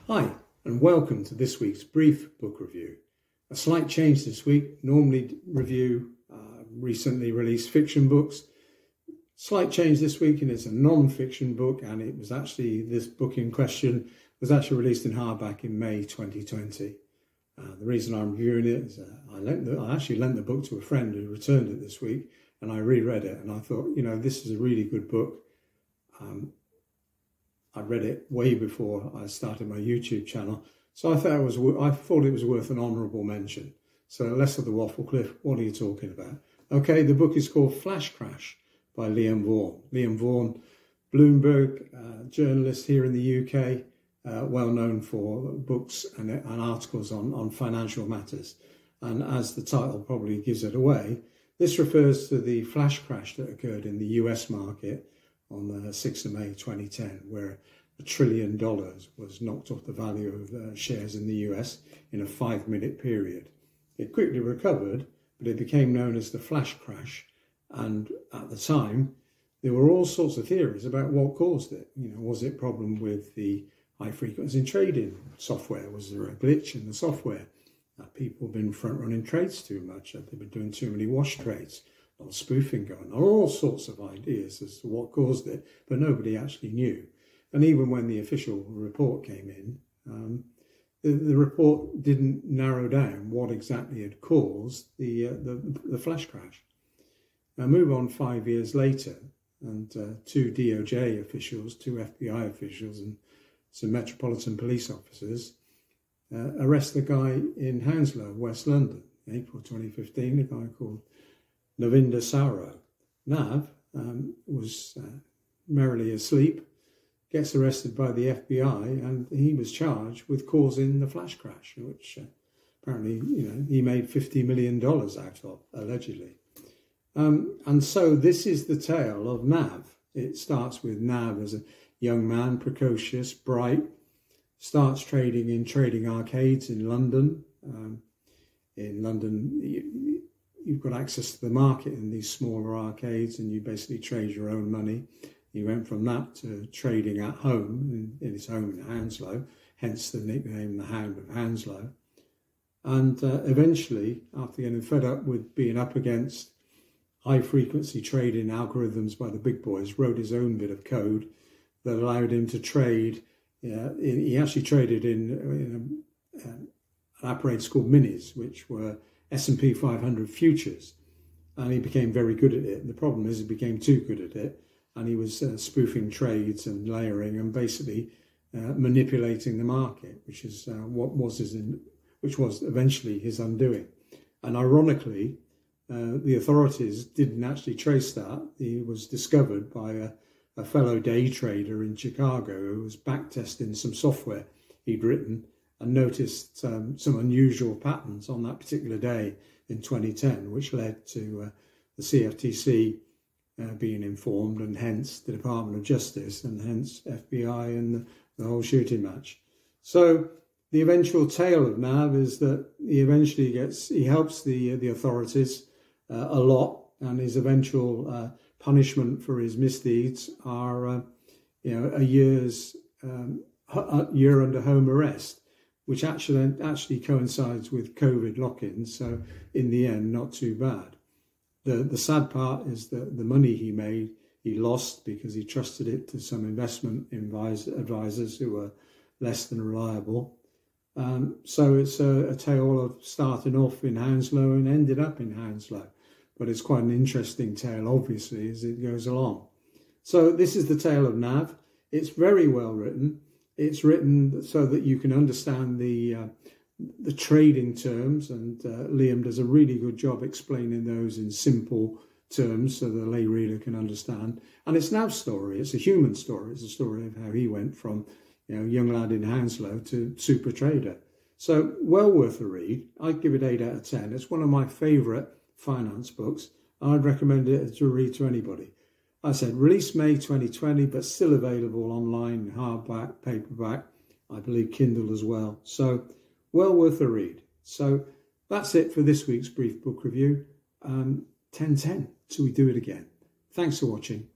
Hi, and welcome to this week's brief book review. A slight change this week. Normally review recently released fiction books. Slight change this week, and it's a non-fiction book, and it was actually, this book in question was actually released in hardback in May 2020. The reason I'm reviewing it is I actually lent the book to a friend who returned it this week, and I reread it, and I thought, this is a really good book. I read it way before I started my YouTube channel, so I thought it was worth an honourable mention. So less of the waffle, Cliff. What are you talking about? Okay, the book is called Flash Crash by Vaughan. Vaughan, Bloomberg journalist here in the UK, well known for books and articles on financial matters. And as the title probably gives it away, this refers to the flash crash that occurred in the US market on the 6th of May 2010, where $1 trillion was knocked off the value of shares in the US in a 5-minute period. It quickly recovered, but it became known as the flash crash. And at the time, there were all sorts of theories about what caused it. Was it a problem with the high-frequency trading software? Was there a glitch in the software? That people have been front-running trades too much? That they've been doing too many wash trades? A lot of spoofing going on, all sorts of ideas as to what caused it, but nobody actually knew. And even when the official report came in, the report didn't narrow down what exactly had caused the flash crash. Now move on 5 years later, and two DOJ officials, two FBI officials, and some Metropolitan Police officers arrest a guy in Hounslow, West London, April 2015, a guy called Navinder Sauro. Nav was merrily asleep, gets arrested by the FBI, and he was charged with causing the flash crash, which apparently, he made $50 million out of, allegedly. And so this is the tale of Nav. It starts with Nav as a young man, precocious, bright, starts trading in trading arcades in London. You've got access to the market in these smaller arcades, and you basically trade your own money. He went from that to trading at home, in his home in Hounslow, hence the nickname The Hound of Hounslow. And eventually, after getting fed up with being up against high-frequency trading algorithms by the big boys, wrote his own bit of code that allowed him to trade. He actually traded in an apparatus called minis, which were S&P 500 futures, and he became very good at it. The problem is he became too good at it, and he was spoofing trades and layering and basically manipulating the market, which is which was eventually his undoing. And ironically, the authorities didn't actually trace that. He was discovered by a fellow day trader in Chicago who was backtesting some software he'd written and noticed some unusual patterns on that particular day in 2010, which led to the CFTC being informed, and hence the Department of Justice, and hence FBI and the whole shooting match. So the eventual tale of Nav is that he helps the authorities a lot, and his eventual punishment for his misdeeds are a year under home arrest, which actually coincides with COVID lock-ins. So in the end, not too bad. The sad part is that the money he made, he lost because he trusted it to some investment advisors who were less than reliable. So it's a tale of starting off in Hounslow and ended up in Hounslow. But it's quite an interesting tale, obviously, as it goes along. So this is the tale of Nav. It's very well written. It's written so that you can understand the trading terms, and Liam does a really good job explaining those in simple terms so the lay reader can understand. And it's Nav's story. It's a human story. It's a story of how he went from young lad in Hounslow to super trader. So well worth a read. I'd give it 8 out of 10. It's one of my favourite finance books. I'd recommend it to read to anybody. I said released May 2020, but still available online, hardback, paperback, I believe Kindle as well. So well worth a read. So that's it for this week's brief book review. 10-10 till we do it again. Thanks for watching.